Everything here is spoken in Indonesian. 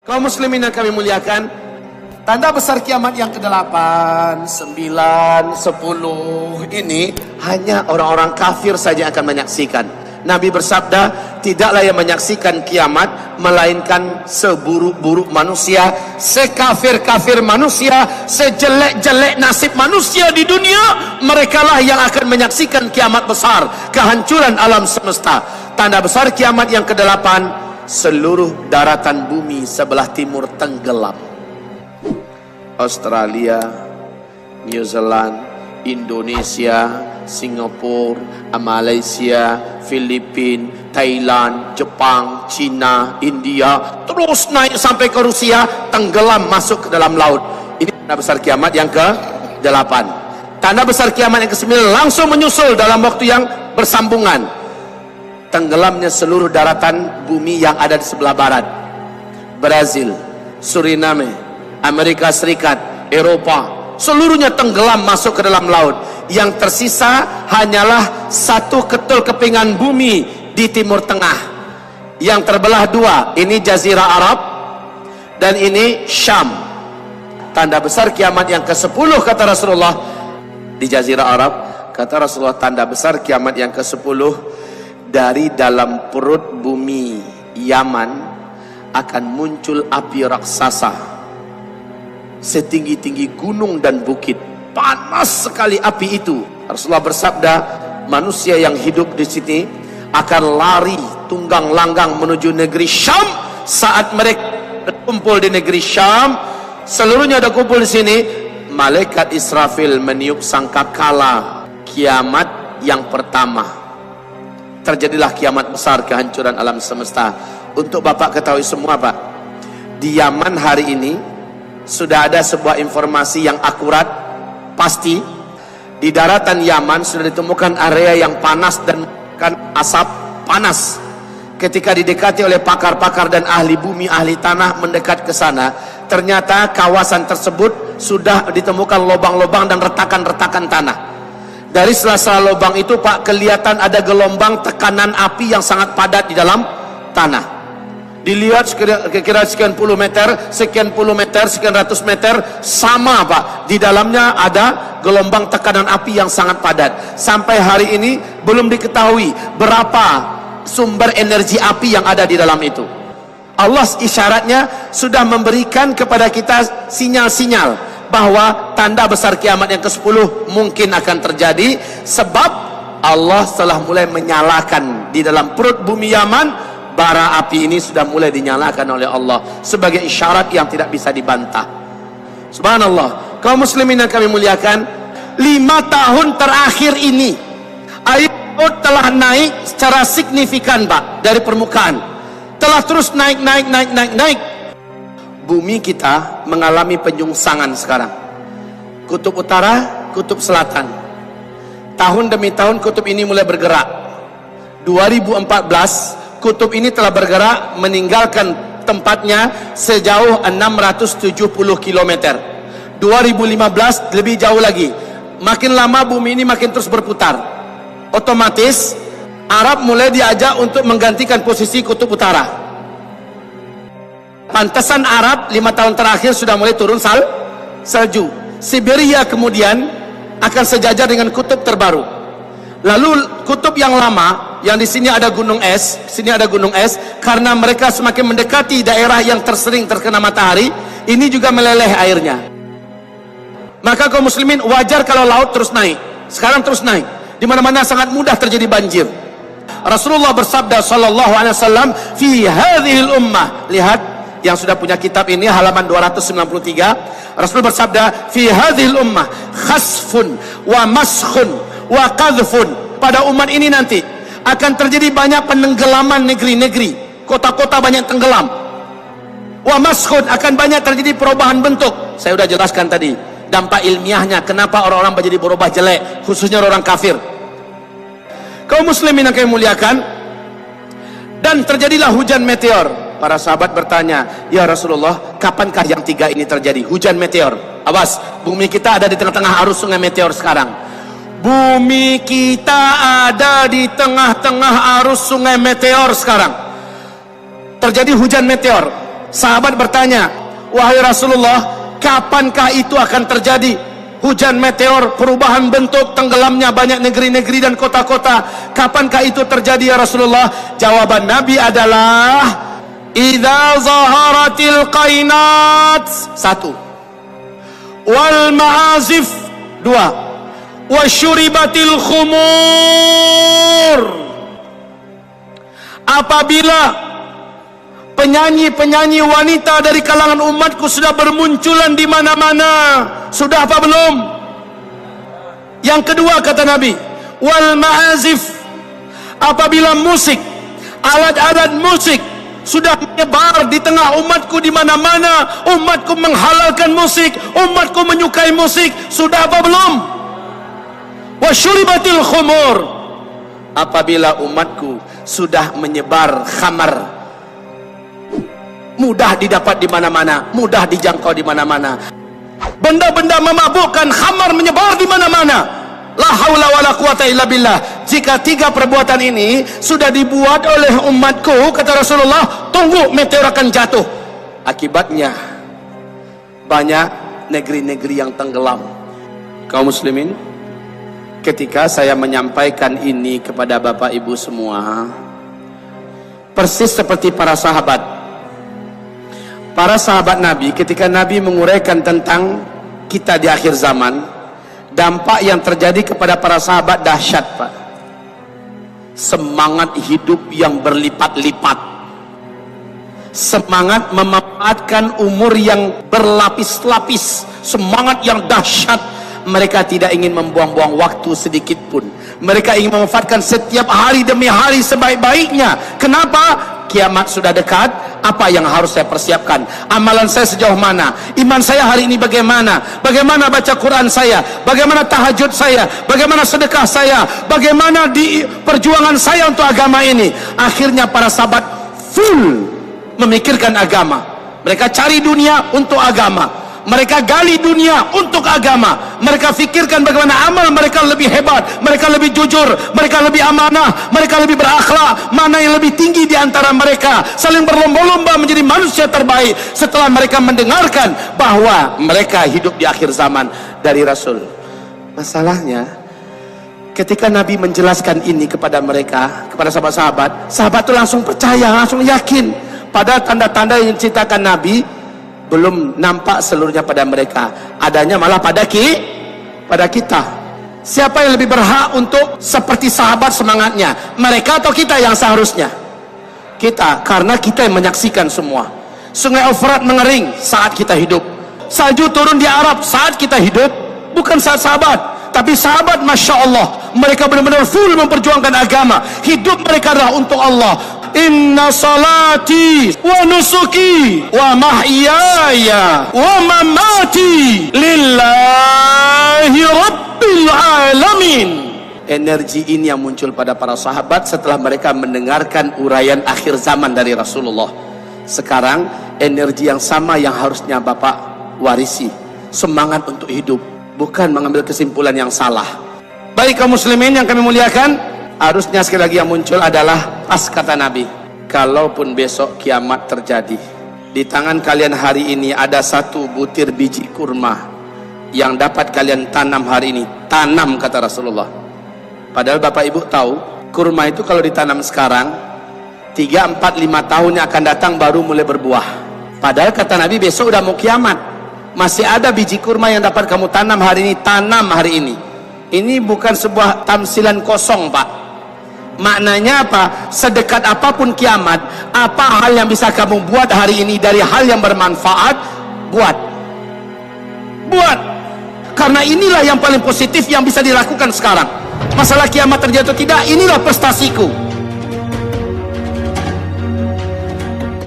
Kaum muslimin yang kami muliakan, tanda besar kiamat yang ke-8, 9, 10 ini hanya orang-orang kafir saja yang akan menyaksikan. Nabi bersabda, tidaklah yang menyaksikan kiamat melainkan seburuk-buruk manusia, sekafir-kafir manusia, sejelek-jelek nasib manusia di dunia, merekalah yang akan menyaksikan kiamat besar, kehancuran alam semesta. Tanda besar kiamat yang ke-8, seluruh daratan bumi sebelah timur tenggelam. Australia, New Zealand, Indonesia, Singapura, Malaysia, Filipina, Thailand, Jepang, China, India, terus naik sampai ke Rusia, tenggelam masuk ke dalam laut. Ini tanda besar kiamat yang ke-8. Tanda besar kiamat yang ke-9 langsung menyusul dalam waktu yang bersambungan. Tenggelamnya seluruh daratan bumi yang ada di sebelah barat. Brazil, Suriname, Amerika Serikat, Eropa, seluruhnya tenggelam masuk ke dalam laut. Yang tersisa hanyalah satu ketul kepingan bumi di timur tengah, yang terbelah dua. Ini Jazirah Arab dan ini Syam. Tanda besar kiamat yang ke-10 kata Rasulullah di Jazirah Arab, kata Rasulullah, tanda besar kiamat yang ke-10, dari dalam perut bumi Yaman akan muncul api raksasa setinggi-tinggi gunung dan bukit. Panas sekali api itu. Rasulullah bersabda, manusia yang hidup di sini akan lari tunggang langgang menuju negeri Syam. Saat mereka berkumpul di negeri Syam, seluruhnya ada kumpul di sini, malaikat Israfil meniup sangkakala kiamat yang pertama. Terjadilah kiamat besar, kehancuran alam semesta. Untuk Bapak ketahui semua, Pak, di Yaman hari ini sudah ada sebuah informasi yang akurat, pasti. Di daratan Yaman sudah ditemukan area yang panas dan mengeluarkan asap panas. Ketika didekati oleh pakar-pakar dan ahli bumi, ahli tanah mendekat ke sana, ternyata kawasan tersebut sudah ditemukan lubang-lubang dan retakan-retakan tanah. Dari sela-sela lubang itu, Pak, kelihatan ada gelombang tekanan api yang sangat padat di dalam tanah. Dilihat kira-kira sekian puluh meter, sekian puluh meter, sekian ratus meter, sama, Pak. Di dalamnya ada gelombang tekanan api yang sangat padat. Sampai hari ini belum diketahui berapa sumber energi api yang ada di dalam itu. Allah isyaratnya sudah memberikan kepada kita sinyal-sinyal bahwa tanda besar kiamat yang ke-10 mungkin akan terjadi, sebab Allah telah mulai menyalakan di dalam perut bumi Yaman. Bara api ini sudah mulai dinyalakan oleh Allah sebagai isyarat yang tidak bisa dibantah. Subhanallah. Kaum muslimin yang kami muliakan, 5 tahun terakhir ini air laut telah naik secara signifikan, Pak, dari permukaan. Telah terus naik. Bumi kita mengalami penyungsangan sekarang. Kutub utara, kutub selatan. Tahun demi tahun kutub ini mulai bergerak. 2014 kutub ini telah bergerak meninggalkan tempatnya sejauh 670 km. 2015 lebih jauh lagi. Makin lama bumi ini makin terus berputar. Otomatis Arab mulai diajak untuk menggantikan posisi kutub utara. Pantesan Arab 5 tahun terakhir sudah mulai turun salju. Siberia kemudian akan sejajar dengan kutub terbaru. Lalu kutub yang lama, yang di sini ada gunung es, sini ada gunung es, karena mereka semakin mendekati daerah yang tersering terkena matahari, ini juga meleleh airnya. Maka kaum muslimin, wajar kalau laut terus naik. Sekarang terus naik. Di mana-mana sangat mudah terjadi banjir. Rasulullah bersabda sallallahu alaihi wasallam, fi hadhil ummah, lihat yang sudah punya kitab ini halaman 293, Rasul bersabda, fi hadhil ummah khasfun wa maskhun wa qadhfun, pada umat ini nanti akan terjadi banyak penenggelaman negeri-negeri, kota-kota banyak tenggelam. Wa maskhun, akan banyak terjadi perubahan bentuk. Saya sudah jelaskan tadi dampak ilmiahnya kenapa orang-orang menjadi berubah jelek, khususnya orang kafir. Kaum muslimin yang kami muliakan, dan terjadilah hujan meteor. Para sahabat bertanya, ya Rasulullah, kapankah yang 3 ini terjadi? Hujan meteor. Awas, bumi kita ada di tengah-tengah arus sungai meteor sekarang. Bumi kita ada di tengah-tengah arus sungai meteor sekarang. Terjadi hujan meteor. Sahabat bertanya, wahai Rasulullah, kapankah itu akan terjadi? Hujan meteor, perubahan bentuk, tenggelamnya banyak negeri-negeri dan kota-kota. Kapankah itu terjadi ya Rasulullah? Jawaban Nabi adalah, idza zaharatil qainat, 1, wal ma'azif, 2, wasyuribatil khumur. Apabila penyanyi-penyanyi wanita dari kalangan umatku sudah bermunculan di mana-mana. Sudah apa belum? Yang kedua kata Nabi, wal ma'azif. Apabila musik, alat-alat musik sudah menyebar di tengah umatku di mana-mana, umatku menghalalkan musik, umatku menyukai musik. Sudah apa belum? Wasyuribatil khumur. Apabila umatku sudah menyebar khamar, mudah didapat di mana-mana, mudah dijangkau di mana-mana. Benda-benda memabukkan, khamar menyebar di mana-mana. La haula wala quwata illa billah. Jika 3 perbuatan ini sudah dibuat oleh umatku, kata Rasulullah, tunggu meteor akan jatuh. Akibatnya banyak negeri-negeri yang tenggelam. Kaum muslimin, ketika saya menyampaikan ini kepada Bapak Ibu semua, persis seperti para sahabat. Para sahabat Nabi, ketika Nabi menguraikan tentang kita di akhir zaman, dampak yang terjadi kepada para sahabat dahsyat, Pak. Semangat hidup yang berlipat-lipat, semangat memanfaatkan umur yang berlapis-lapis, semangat yang dahsyat. Mereka tidak ingin membuang-buang waktu sedikit pun. Mereka ingin memanfaatkan setiap hari demi hari sebaik-baiknya. Kenapa? Kiamat sudah dekat. Apa yang harus saya persiapkan? Amalan saya sejauh mana? Iman saya hari ini bagaimana? Bagaimana baca Quran saya? Bagaimana tahajud saya? Bagaimana sedekah saya? Bagaimana di perjuangan saya untuk agama ini? Akhirnya para sahabat full memikirkan agama. Mereka cari dunia untuk agama. Mereka gali dunia untuk agama. Mereka fikirkan bagaimana amal mereka lebih hebat, mereka lebih jujur, mereka lebih amanah, mereka lebih berakhlak. Mana yang lebih tinggi di antara mereka? Saling berlomba-lomba menjadi manusia terbaik. Setelah mereka mendengarkan bahwa mereka hidup di akhir zaman dari Rasul. Masalahnya, ketika Nabi menjelaskan ini kepada mereka, kepada sahabat-sahabat, sahabat itu langsung percaya, langsung yakin. Padahal tanda-tanda yang diceritakan Nabi belum nampak seluruhnya pada mereka, adanya malah pada kita. Siapa yang lebih berhak untuk seperti sahabat semangatnya? Mereka atau kita yang seharusnya? Kita, karena kita yang menyaksikan semua. Sungai Efrat mengering saat kita hidup, salju turun di Arab saat kita hidup, bukan saat sahabat. Tapi sahabat, Masya Allah, mereka benar-benar full memperjuangkan agama. Hidup mereka adalah untuk Allah. Inna salati wa nusuki wa mahyaya wa mamati lillahi rabbil alamin. Energi ini yang muncul pada para sahabat setelah mereka mendengarkan uraian akhir zaman dari Rasulullah. Sekarang energi yang sama yang harusnya Bapak warisi, semangat untuk hidup, bukan mengambil kesimpulan yang salah. Baik kaum muslimin yang kami muliakan, harusnya sekali lagi yang muncul adalah pas kata Nabi, kalaupun besok kiamat terjadi, di tangan kalian hari ini ada 1 butir biji kurma yang dapat kalian tanam hari ini. Tanam, kata Rasulullah. Padahal Bapak Ibu tahu, kurma itu kalau ditanam sekarang 3, 4, 5 tahun yang akan datang baru mulai berbuah. Padahal kata Nabi besok udah mau kiamat, masih ada biji kurma yang dapat kamu tanam hari ini. Tanam hari ini. Ini bukan sebuah tamsilan kosong, Pak. Maknanya apa? Sedekat apapun kiamat, apa hal yang bisa kamu buat hari ini dari hal yang bermanfaat, buat. Karena inilah yang paling positif yang bisa dilakukan sekarang. Masalah kiamat terjadi atau tidak, inilah prestasiku.